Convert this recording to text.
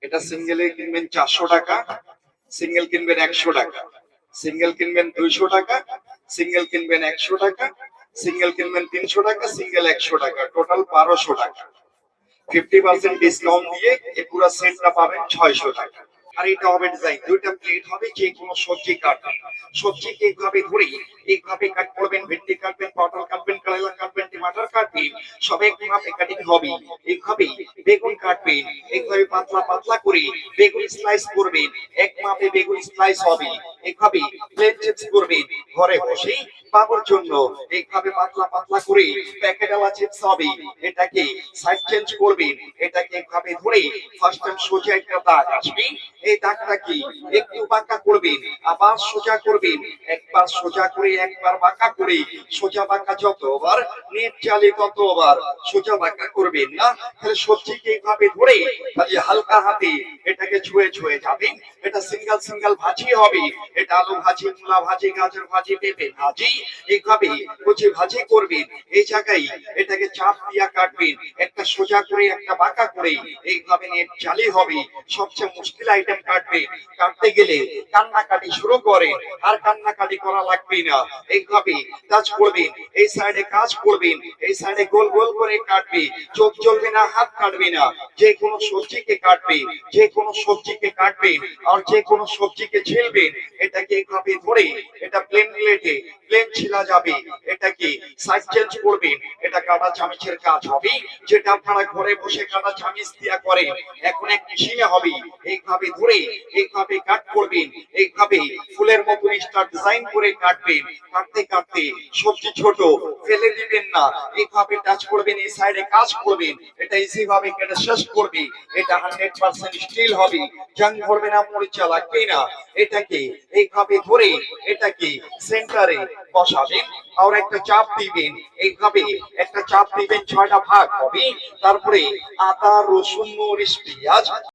এটা সিঙ্গেলে কিনবেন 400 টাকা, সিঙ্গেল কিনবেন 100 টাকা, সিঙ্গেল কিনবেন 200 টাকা, সিঙ্গেল কিনবেন 100 টাকা, সিঙ্গেল কিনবেন 300 টাকা, সিঙ্গেল 100 টাকা, টোটাল 1200 টাকা। 50% ডিসকাউন্ট দিয়ে এই পুরো সেটটা পাবেন 600 টাকা। আর এটা হবে ডিজাইন, দুইটা প্লেট হবে, যে কোনো সবজি কাটবেন, সবজিকে এইভাবে ধরে এইভাবে কাট করবেন, ভেন্ডি কাটবেন, পটল কাটবেন, করলা কাটবেন, টমাটার কাটবেন, সব একভাবে কাটিং হবে। এইভাবে বেগুন কাটবেন, এইভাবে পাতলা পাতলা করে বেগুন স্লাইস করবেন, এক মাপে বেগুন স্লাইস হবে। এইভাবে প্লেন চিপস করবেন ঘরে বসেই পাওয়ার জন্য, এইভাবে পাতলা পাতলা করে প্যাকেটওয়ালা চিপস হবে। এটাকে সাইড চেঞ্জ করবেন, এটাকে এইভাবে ধরে ফার্স্ট টাইম সোজা একটা দাগ আসবে, এই দাগটাকে একটু বাঁকা করবেন, আবার সোজা করবেন, একবার সোজা করে একবার বাঁকা করে, সোজা বাঁকা যতবার নেট চালে ততবার সোজা বাঁকা করবেন না। তাহলে সবজিকে এইভাবে ধরে খালি হালকা হাতে এটাকে ছুঁয়ে ছুঁয়ে যাবেন। এটা সিঙ্গেল সিঙ্গেল ভাজি হবে, এটা আলু ভাজি, মূলা ভাজি, গাজর ভাজি, পেঁপে ভাজি, এইভাবে কুচি ভাজি করবেন। এই জায়গায় এটাকে চাপ দিয়া কাটবেন, একটা সোজা করে একটা বাঁকা করে, এইভাবে নেট চালি হবে। সবচেয়ে মুশকিল আইটেম কাটবে, কাটতে গেলে কান্নাকাটি শুরু করে, আর কান্নাকাটি করা লাগবে না। এইভাবে কাজ করবেন, এই সাইডে কাজ করবেন, এই সাইডে গোল গোল করে কাটবে, চোখ জ্বলবে না, হাত কাটবে না। যে কোনো সবজিকে কাটবে, যে কোনো সবজিকে কাটবেন, আর যে কোনো সবজিকে ছিলবেন, এটাকে এইভাবে ধরে এটা প্লেন প্লেটে প্লেন ছিলা যাবে, এটাকে সাইড চেঞ্জ করবেন। এটা কাটা চামচের কাজ হবে, যেটা আপনারা ঘরে বসে কাটা চামচ দিয়া করেন, এখন এক মেশিনে হবে। এইভাবে ধরে এইভাবে কাট করবেন, এইভাবে ফুলের মতো স্টার ডিজাইন করে কাটবেন। কাটতে কাটতে সবজি ছোট ফেলে দিবেন না, এইভাবে টাচ করবেন, এই সাইডে কাজ করবেন, এটা ইজি ভাবে কেটে শেষ করবে। এটা 100% স্টিল হবে, জং ধরবে না, মরিচা লাগবে না। এটাকে এইভাবে ধরে এটাকে সেন্টারে বসাবেন, আর একটা চাপ দিবেন, এইভাবে একটা চাপ দিবেন, 6টা ভাগ হবে। তারপরে আদা, রসুন, মরিচ, পেঁয়াজ